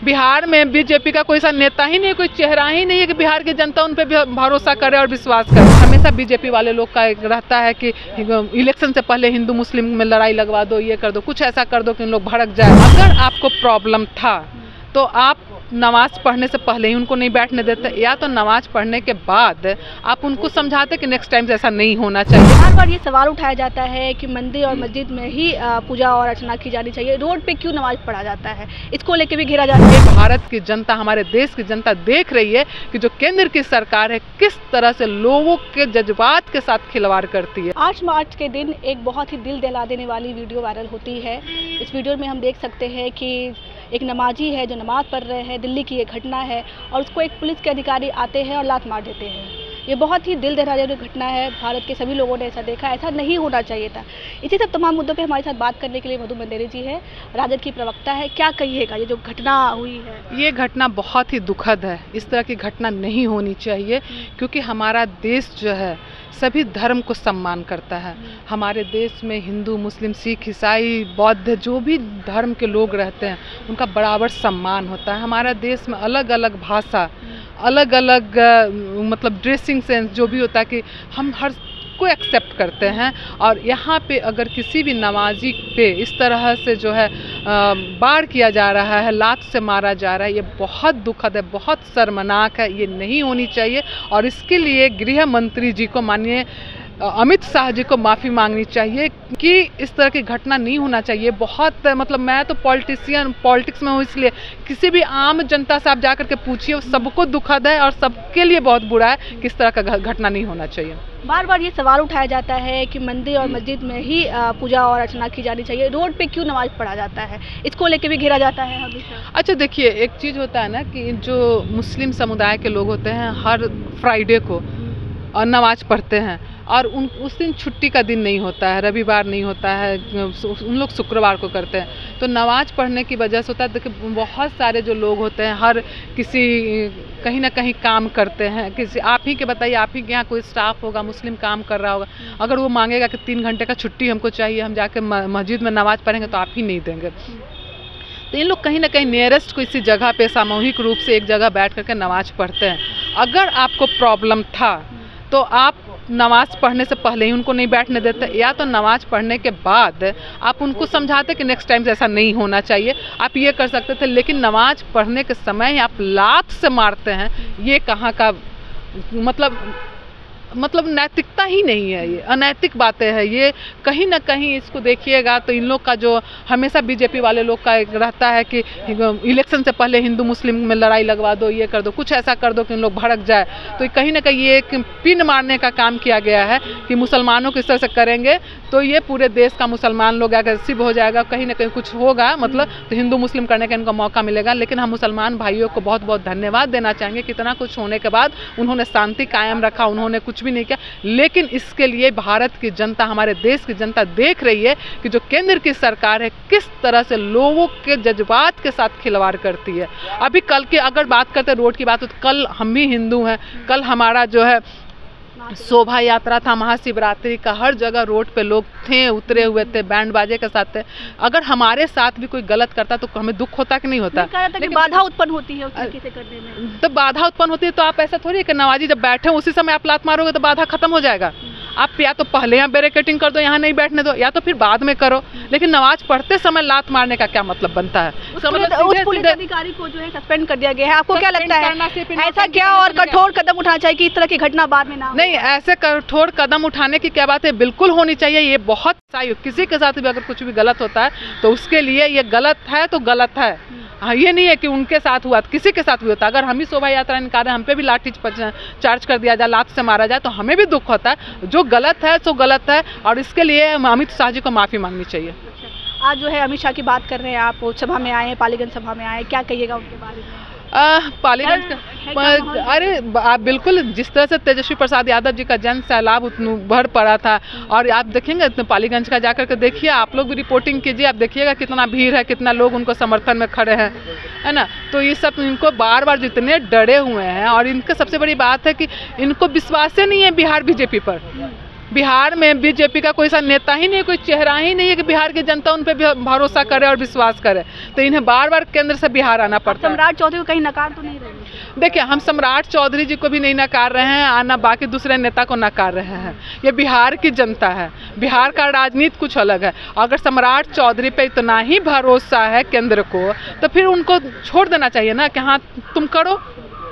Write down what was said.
बिहार में बीजेपी का कोई सा नेता ही नहीं, कोई चेहरा ही नहीं है कि बिहार की जनता उन पे भी भरोसा करे और विश्वास करे। हमेशा बीजेपी वाले लोग का एक रहता है कि इलेक्शन से पहले हिंदू मुस्लिम में लड़ाई लगवा दो, ये कर दो, कुछ ऐसा कर दो कि उन लोग भड़क जाए। अगर आपको प्रॉब्लम था तो आप नमाज पढ़ने से पहले ही उनको नहीं बैठने देते, या तो नमाज पढ़ने के बाद आप उनको समझाते कि नेक्स्ट टाइम ऐसा नहीं होना चाहिए। बार बार ये सवाल उठाया जाता है कि मंदिर और मस्जिद में ही पूजा और अर्चना की जानी चाहिए, रोड पे क्यों नमाज पढ़ा जाता है, इसको लेके भी घेरा जाता है। भारत की जनता, हमारे देश की जनता देख रही है कि जो केंद्र की सरकार है किस तरह से लोगों के जज्बात के साथ खिलवाड़ करती है। 8 मार्च के दिन एक बहुत ही दिल दहला देने वाली वीडियो वायरल होती है। इस वीडियो में हम देख सकते हैं कि एक नमाजी है जो नमाज पढ़ रहे हैं, दिल्ली की ये घटना है, और उसको एक पुलिस के अधिकारी आते हैं और लात मार देते हैं। ये बहुत ही दिल दहला देने वाली घटना है। भारत के सभी लोगों ने ऐसा देखा, ऐसा नहीं होना चाहिए था। इसी सब तमाम मुद्दों पे हमारे साथ बात करने के लिए मधु मंडेरे जी है, राजद की प्रवक्ता है। क्या कहिएगा, ये जो घटना हुई है? ये घटना बहुत ही दुखद है। इस तरह की घटना नहीं होनी चाहिए, क्योंकि हमारा देश जो है सभी धर्म को सम्मान करता है। हमारे देश में हिंदू, मुस्लिम, सिख, ईसाई, बौद्ध, जो भी धर्म के लोग रहते हैं उनका बराबर सम्मान होता है। हमारा देश में अलग अलग भाषा, अलग अलग मतलब ड्रेसिंग सेंस जो भी होता है कि हम हर को एक्सेप्ट करते हैं। और यहाँ पे अगर किसी भी नमाजी पे इस तरह से जो है वार किया जा रहा है, लात से मारा जा रहा है, ये बहुत दुखद है, बहुत शर्मनाक है। ये नहीं होनी चाहिए और इसके लिए गृह मंत्री जी को, माननीय अमित शाह जी को माफ़ी मांगनी चाहिए कि इस तरह की घटना नहीं होना चाहिए। बहुत मतलब मैं तो पॉलिटिक्स में हूँ, इसलिए किसी भी आम जनता से आप जाकर के पूछिए, सबको दुखद है और सबके लिए बहुत बुरा है कि इस तरह का घटना नहीं होना चाहिए। बार बार ये सवाल उठाया जाता है कि मंदिर और मस्जिद में ही पूजा और अर्चना की जानी चाहिए, रोड पे क्यों नमाज पढ़ा जाता है, इसको लेके भी घेरा जाता है हमेशा। अच्छा देखिए, एक चीज़ होता है ना कि जो मुस्लिम समुदाय के लोग होते हैं हर फ्राइडे को और नमाज पढ़ते हैं, और उस दिन छुट्टी का दिन नहीं होता है, रविवार नहीं होता है, उन लोग शुक्रवार को करते हैं। तो नमाज पढ़ने की वजह से होता है, देखिए बहुत सारे जो लोग होते हैं हर किसी कहीं ना कहीं काम करते हैं। किसी आप ही के बताइए, आप ही के यहाँ कोई स्टाफ होगा मुस्लिम काम कर रहा होगा, अगर वो मांगेगा कि 3 घंटे का छुट्टी हमको चाहिए, हम जाके मस्जिद में नमाज पढ़ेंगे, तो आप ही नहीं देंगे। तो इन लोग कहीं ना कहीं नियरेस्ट किसी जगह पे सामूहिक रूप से एक जगह बैठ करके नमाज पढ़ते हैं। अगर आपको प्रॉब्लम था तो आप नमाज पढ़ने से पहले ही उनको नहीं बैठने देते, या तो नमाज पढ़ने के बाद आप उनको समझाते कि नेक्स्ट टाइम ऐसा नहीं होना चाहिए। आप ये कर सकते थे, लेकिन नमाज पढ़ने के समय ही आप लात से मारते हैं। ये कहाँ का मतलब नैतिकता ही नहीं है, ये अनैतिक बातें हैं। ये कहीं ना कहीं इसको देखिएगा तो इन लोग का जो हमेशा बीजेपी वाले लोग का एक रहता है कि इलेक्शन से पहले हिंदू मुस्लिम में लड़ाई लगवा दो, ये कर दो, कुछ ऐसा कर दो कि उन लोग भड़क जाए। तो कहीं ना कहीं ये एक पिन मारने का काम किया गया है कि मुसलमानों को इस तरह से करेंगे तो ये पूरे देश का मुसलमान लोग एग्रेसिव हो जाएगा, कहीं ना कहीं कुछ होगा, मतलब तो हिंदू मुस्लिम करने का इनको मौका मिलेगा। लेकिन हम मुसलमान भाइयों को बहुत बहुत धन्यवाद देना चाहेंगे कि इतना कुछ होने के बाद उन्होंने शांति कायम रखा, उन्होंने कुछ भी नहीं किया। लेकिन इसके लिए भारत की जनता, हमारे देश की जनता देख रही है कि जो केंद्र की सरकार है किस तरह से लोगों के जज्बात के साथ खिलवाड़ करती है। अभी कल की अगर बात करते हैं, रोड की बात, तो कल हम भी हिंदू हैं, कल हमारा जो है शोभा यात्रा था, महाशिवरात्रि का, हर जगह रोड पे लोग थे, उतरे हुए थे, बैंड बाजे के साथ थे। अगर हमारे साथ भी कोई गलत करता तो हमें दुख होता कि नहीं होता? लेकिन बाधा उत्पन्न होती है उस तरीके से करने में। तो बाधा उत्पन्न होती है तो आप ऐसा थोड़ी है कि नवाजी जब बैठे उसी समय आप लात मारोगे तो बाधा खत्म हो जाएगा। आप या तो पहले यहाँ बैरिकेडिंग कर दो, यहाँ नहीं बैठने दो, या तो फिर बाद में करो। लेकिन नमाज पढ़ते समय लात मारने का क्या मतलब बनता है? उस पुलिस अधिकारी को जो है सस्पेंड कर दिया गया है। आपको क्या लगता है, ऐसा क्या और कठोर कदम उठाना चाहिए कि इस तरह की घटना बाद में ना हो? नहीं, ऐसे कठोर कदम उठाने की क्या बात है, बिल्कुल होनी चाहिए। ये बहुत किसी के साथ भी अगर कुछ भी गलत होता है तो उसके लिए ये गलत है तो गलत है। हाँ, ये नहीं है कि उनके साथ हुआ, किसी के साथ भी होता। अगर हम ही शोभा यात्रा निकालें, हम पे भी लाठी चार्ज कर दिया जाए, लात से मारा जाए, तो हमें भी दुख होता है। जो गलत है सो गलत है, और इसके लिए अमित शाह जी को माफ़ी मांगनी चाहिए। आज जो है अमित शाह की बात कर रहे हैं, आप सभा में आए हैं, पालीगंज सभा में आए, क्या कहिएगा उनके बारे में? पालीगंज का, अरे आप बिल्कुल, जिस तरह से तेजस्वी प्रसाद यादव जी का जन सैलाब भर पड़ा था, और आप देखेंगे पालीगंज का जाकर के देखिए, आप लोग भी रिपोर्टिंग कीजिए, आप देखिएगा कितना भीड़ है, कितना लोग उनको समर्थन में खड़े हैं, है ना। तो ये सब इनको बार बार जितने डरे हुए हैं, और इनका सबसे बड़ी बात है कि इनको विश्वास ही नहीं है बिहार बीजेपी पर। बिहार में बीजेपी का कोई सा नेता ही नहीं, कोई चेहरा ही नहीं है कि बिहार की जनता उन पर भरोसा करे और विश्वास करे। तो इन्हें बार बार केंद्र से बिहार आना पड़ता है। सम्राट चौधरी को कहीं नकार तो नहीं रहे? देखिए, हम सम्राट चौधरी जी को भी नहीं नकार रहे हैं और ना बाकी दूसरे नेता को नकार रहे हैं। ये बिहार की जनता है, बिहार का राजनीति कुछ अलग है। अगर सम्राट चौधरी पे इतना ही भरोसा है केंद्र को, तो फिर उनको छोड़ देना चाहिए ना कि हाँ तुम करो।